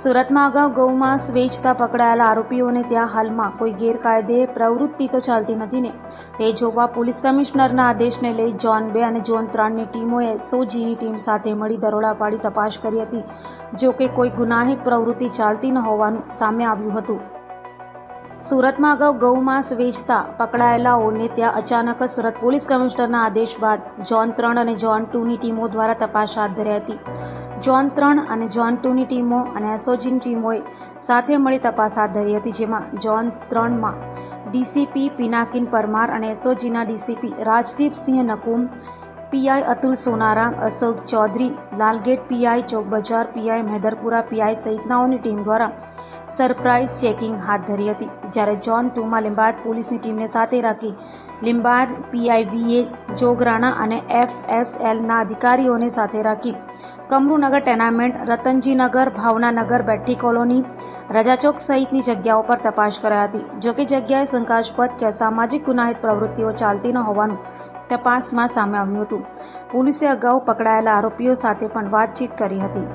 સુરતમાં અગાઉ ગૌમાંસ વેચતા પકડાયેલા આરોપીઓને ત્યાં હાલમાં કોઈ ગેરકાયદે પ્રવૃત્તિ તો ચાલતી નથી ને, તે જોવા પોલીસ કમિશનરના આદેશને લઈ ઝોન 2 અને ઝોન 3ની ટીમોએ એસઓજીની ટીમ સાથે મળી દરોડા પાડી તપાસ કરી હતી. જો કે કોઈ ગુનાહિત પ્રવૃત્તિ ચાલતી ન હોવાનું સામે આવ્યું હતું. સુરતમાં અગાઉ ગૌમાંસ વેચતા પકડાયેલાઓને ત્યાં અચાનક સુરત પોલીસ કમિશનરના આદેશ બાદ ઝોન 3 અને ઝોન 2ની ટીમો દ્વારા તપાસ હાથ ધરી હતી. ઝોન 3 અને ઝોન 2ની ટીમો અને એસઓજીની ટીમોએ સાથે મળી તપાસ હાથ ધરી હતી, જેમાં ઝોન 3માં ડીસીપી પિનાકીન પરમાર અને એસઓજીના DCP Rajdeepsinh Nakum, PI Atul Sonara, Ashok Chaudhary, Lalgate PI, Chowk Bazar PI, Mahidharpura PI સહિતનાઓની ટીમ દ્વારા સરપ્રાઇઝ ચેકિંગ હાથ ધરી હતી. જ્યારે ઝોન 2માં લીંબાયત પોલીસની ટીમને સાથે રાખી લીંબાયત પીઆઈવીએ, જોગરાણા અને એફએસએલના અધિકારીઓને સાથે રાખી કમરુનગર ટેનામેન્ટ, રતનજીનગર, ભાવનાનગર, બેઠી કોલોની, રજાચોક સહિતની જગ્યાઓ પર તપાસ કરાઈ હતી. જોકે જગ્યાએ શંકાસ્પદ કે અસામાજિક ગુનાહિત પ્રવૃત્તિઓ ચાલતી ન હોવાનું તપાસમાં સામે આવ્યું હતું. પોલીસે અગાઉ પકડાયેલા આરોપીઓ સાથે પણ વાતચીત કરી હતી.